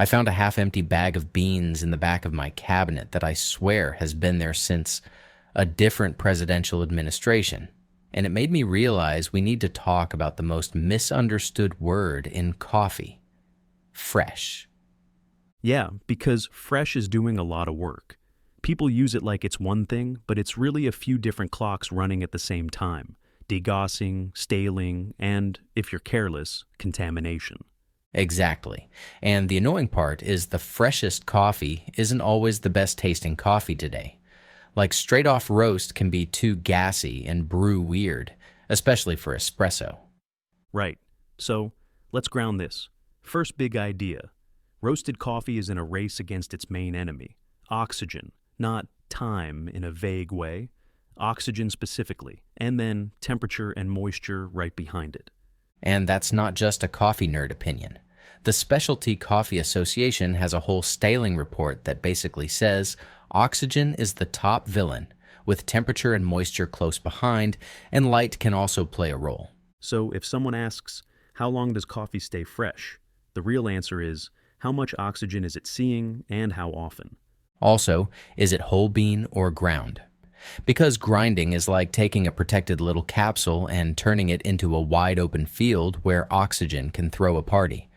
I found a half-empty bag of beans in the back of my cabinet that I swear has been there since a different presidential administration. And it made me realize we need to talk about the most misunderstood word in coffee: fresh. Yeah, because fresh is doing a lot of work. People use it like it's one thing, but it's really a few different clocks running at the same time: degassing, staling, and, if you're careless, contamination. Exactly. And the annoying part is the freshest coffee isn't always the best tasting coffee today. Like straight off roast can be too gassy and brew weird, especially for espresso. Right. So, let's ground this. First big idea. Roasted coffee is in a race against its main enemy: oxygen, not time in a vague way. Oxygen specifically, and then temperature and moisture right behind it. And that's not just a coffee nerd opinion. The Specialty Coffee Association has a whole staling report that basically says oxygen is the top villain, with temperature and moisture close behind, and light can also play a role. So if someone asks, how long does coffee stay fresh? The real answer is, how much oxygen is it seeing and how often? Also, is it whole bean or ground? Because grinding is like taking a protected little capsule and turning it into a wide open field where oxygen can throw a party.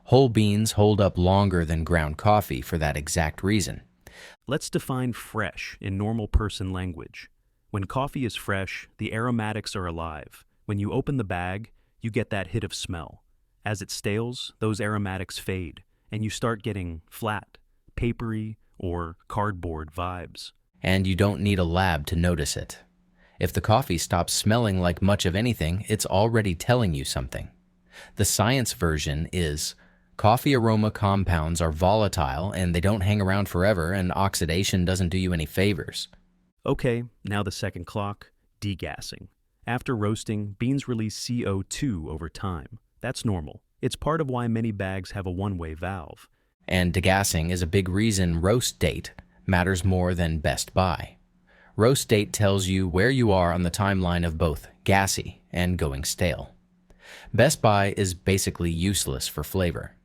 Whole beans hold up longer than ground coffee for that exact reason. Let's define fresh in normal person language. When coffee is fresh, the aromatics are alive. When you open the bag, you get that hit of smell. As it stales, those aromatics fade, and you start getting flat, papery, or cardboard vibes. And you don't need a lab to notice it. If the coffee stops smelling like much of anything, it's already telling you something. The science version is coffee aroma compounds are volatile and they don't hang around forever, and oxidation doesn't do you any favors. Okay, now the second clock: degassing. After roasting, beans release CO2 over time. That's normal. It's part of why many bags have a one-way valve. And degassing is a big reason roast date matters more than best by. Roast date tells you where you are on the timeline of both gassy and going stale. Best by is basically useless for flavor.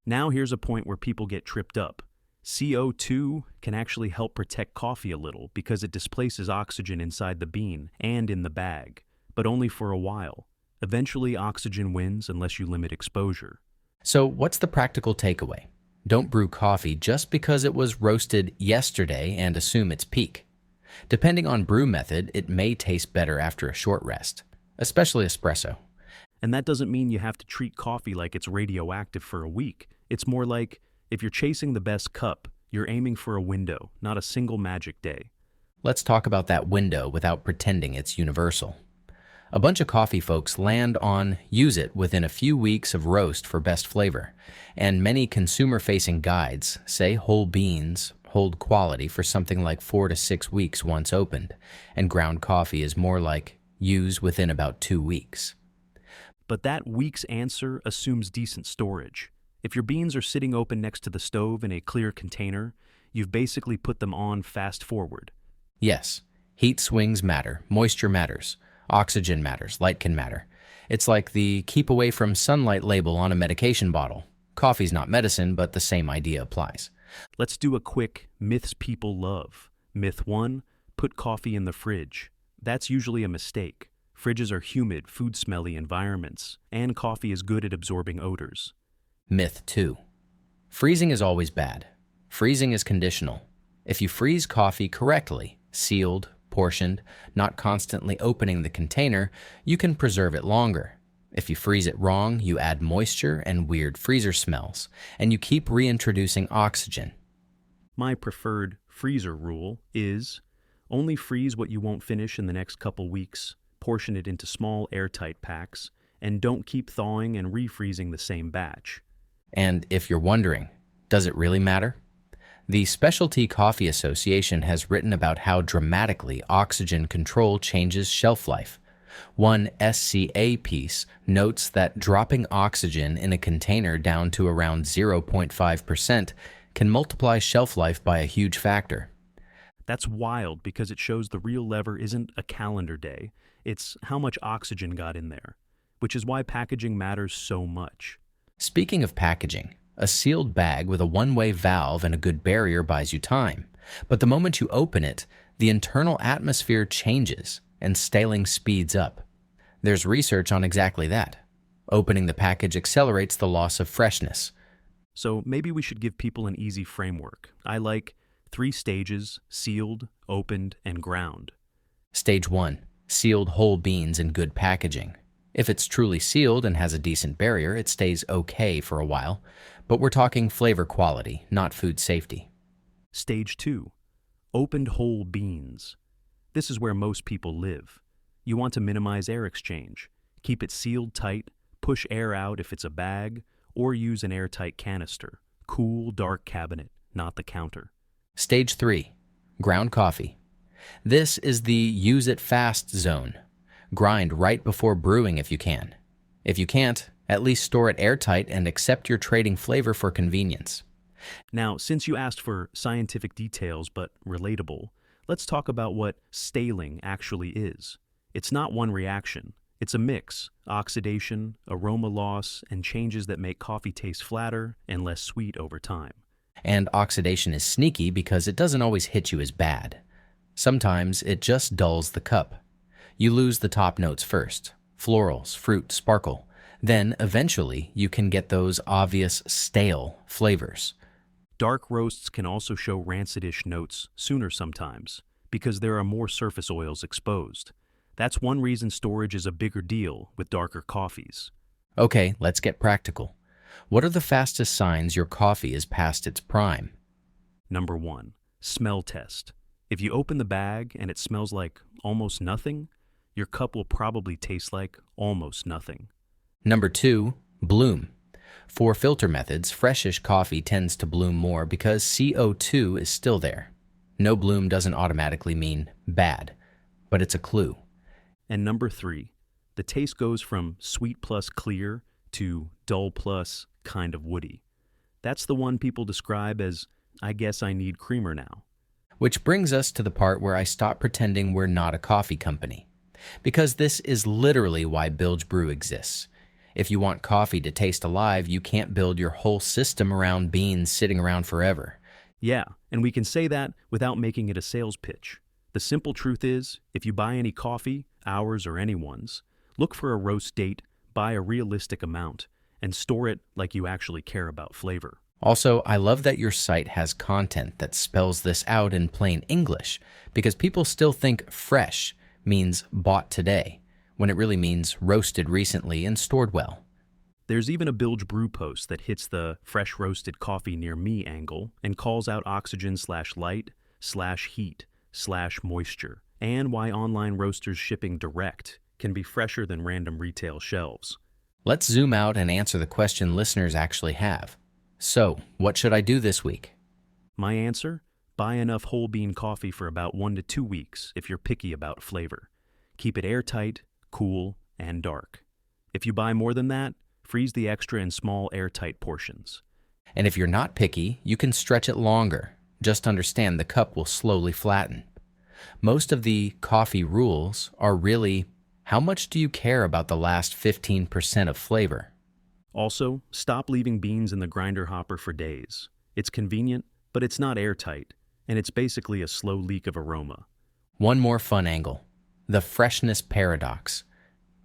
Now here's a point where people get tripped up. CO2 can actually help protect coffee a little because it displaces oxygen inside the bean and in the bag, but only for a while. Eventually, oxygen wins unless you limit exposure. So what's the practical takeaway? Don't brew coffee just because it was roasted yesterday and assume it's peak. Depending on brew method, it may taste better after a short rest, especially espresso. And that doesn't mean you have to treat coffee like it's radioactive for a week. It's more like, if you're chasing the best cup, you're aiming for a window, not a single magic day. Let's talk about that window without pretending it's universal. A bunch of coffee folks land on use it within a few weeks of roast for best flavor, and many consumer-facing guides say whole beans hold quality for something like 4 to 6 weeks once opened, and ground coffee is more like use within about 2 weeks. But that week's answer assumes decent storage. If your beans are sitting open next to the stove in a clear container, you've basically put them on fast forward. Yes, heat swings matter, moisture matters, oxygen matters, light can matter. It's like the keep away from sunlight label on a medication bottle. Coffee's not medicine, but the same idea applies. Let's do a quick myths people love. Myth 1, put coffee in the fridge. That's usually a mistake. Fridges are humid, food-smelly environments, and coffee is good at absorbing odors. Myth 2. Freezing is always bad. Freezing is conditional. If you freeze coffee correctly, sealed, portioned, not constantly opening the container, you can preserve it longer. If you freeze it wrong, you add moisture and weird freezer smells, and you keep reintroducing oxygen. My preferred freezer rule is only freeze what you won't finish in the next couple weeks, portion it into small airtight packs, and don't keep thawing and refreezing the same batch. And if you're wondering, does it really matter? The Specialty Coffee Association has written about how dramatically oxygen control changes shelf life. One SCA piece notes that dropping oxygen in a container down to around 0.5% can multiply shelf life by a huge factor. That's wild because it shows the real lever isn't a calendar day, it's how much oxygen got in there, which is why packaging matters so much. Speaking of packaging, A sealed bag with a one-way valve and a good barrier buys you time. But the moment you open it, the internal atmosphere changes and staling speeds up. There's research on exactly that. Opening the package accelerates the loss of freshness. So maybe we should give people an easy framework. I like 3 stages: sealed, opened, and ground. Stage 1. Sealed whole beans in good packaging. If it's truly sealed and has a decent barrier, it stays okay for a while, but we're talking flavor quality, not food safety. Stage 2. Opened whole beans. This is where most people live. You want to minimize air exchange. Keep it sealed tight, push air out if it's a bag, or use an airtight canister. Cool, dark cabinet, not the counter. Stage 3. Ground coffee. This is the use it fast zone. Grind right before brewing if you can. If you can't, at least store it airtight and accept your trading flavor for convenience. Now, since you asked for scientific details but relatable, let's talk about what staling actually is. It's not one reaction. It's a mix: oxidation, aroma loss, and changes that make coffee taste flatter and less sweet over time. And oxidation is sneaky because it doesn't always hit you as bad. Sometimes it just dulls the cup. You lose the top notes first: florals, fruit, sparkle. Then, eventually, you can get those obvious stale flavors. Dark roasts can also show rancidish notes sooner sometimes because there are more surface oils exposed. That's one reason storage is a bigger deal with darker coffees. Okay, let's get practical. What are the fastest signs your coffee is past its prime? Number 1, smell test. If you open the bag and it smells like almost nothing, your cup will probably taste like almost nothing. Number 2, bloom. For filter methods, freshish coffee tends to bloom more because CO2 is still there. No bloom doesn't automatically mean bad, but it's a clue. And number 3, the taste goes from sweet plus clear to dull plus kind of woody. That's the one people describe as, I guess I need creamer now. Which brings us to the part where I stop pretending we're not a coffee company. Because this is literally why Bilge Brew exists. If you want coffee to taste alive, you can't build your whole system around beans sitting around forever. Yeah, and we can say that without making it a sales pitch. The simple truth is, if you buy any coffee, ours or anyone's, look for a roast date, buy a realistic amount, and store it like you actually care about flavor. Also, I love that your site has content that spells this out in plain English, because people still think fresh means bought today, when it really means roasted recently and stored well. There's even a Bilge Brew post that hits the fresh roasted coffee near me angle and calls out oxygen/light/heat/moisture, and why online roasters shipping direct can be fresher than random retail shelves. Let's zoom out and answer the question listeners actually have. So, what should I do this week? My answer? Buy enough whole bean coffee for about 1 to 2 weeks if you're picky about flavor. Keep it airtight, cool, and dark. If you buy more than that, freeze the extra in small airtight portions. And if you're not picky, you can stretch it longer. Just understand the cup will slowly flatten. Most of the coffee rules are really, how much do you care about the last 15% of flavor? Also, stop leaving beans in the grinder hopper for days. It's convenient, but it's not airtight, and it's basically a slow leak of aroma. One more fun angle: the freshness paradox.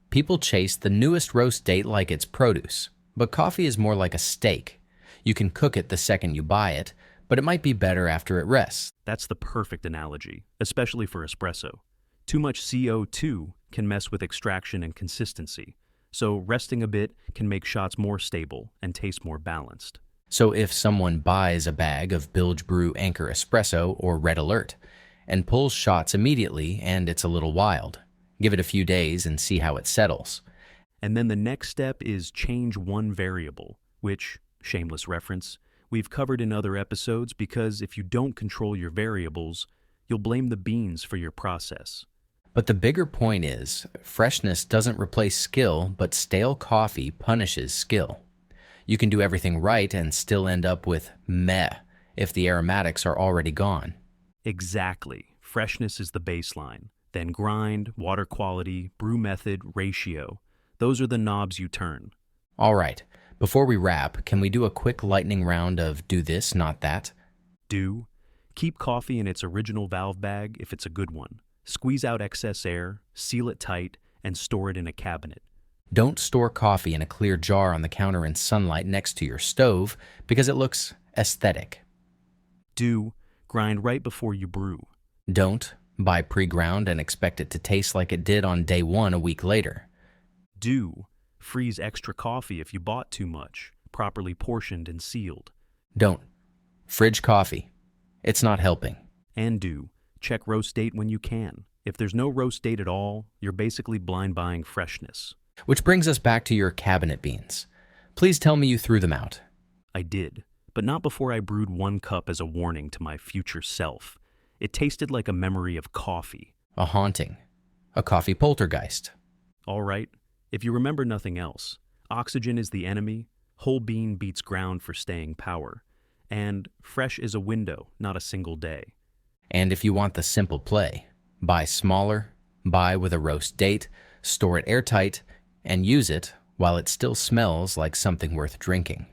People chase the newest roast date like it's produce, but coffee is more like a steak. You can cook it the second you buy it, but it might be better after it rests. That's the perfect analogy, especially for espresso. Too much CO2 can mess with extraction and consistency, so resting a bit can make shots more stable and taste more balanced. So if someone buys a bag of Bilge Brew Anchor Espresso or Red Alert and pulls shots immediately and it's a little wild, give it a few days and see how it settles. And then the next step is change one variable, which, shameless reference, we've covered in other episodes because if you don't control your variables, you'll blame the beans for your process. But the bigger point is, freshness doesn't replace skill, but stale coffee punishes skill. You can do everything right and still end up with meh if the aromatics are already gone. Exactly. Freshness is the baseline. Then grind, water quality, brew method, ratio. Those are the knobs you turn. All right, Before we wrap, can we do a quick lightning round of do this, not that? Do. Keep coffee in its original valve bag if it's a good one. Squeeze out excess air, seal it tight, and store it in a cabinet. Don't store coffee in a clear jar on the counter in sunlight next to your stove because it looks aesthetic. Do. Grind right before you brew. Don't buy pre-ground and expect it to taste like it did on day one a week later. Do. Freeze extra coffee if you bought too much, properly portioned and sealed. Don't fridge coffee. It's not helping. And do. Check roast date when you can. If there's no roast date at all, you're basically blind buying freshness. Which brings us back to your cabinet beans. Please tell me you threw them out. I did, but not before I brewed 1 cup as a warning to my future self. It tasted like a memory of coffee. A haunting. A coffee poltergeist. All right, if you remember nothing else, oxygen is the enemy, whole bean beats ground for staying power, and fresh is a window, not a single day. And if you want the simple play, buy smaller, buy with a roast date, store it airtight, and use it while it still smells like something worth drinking.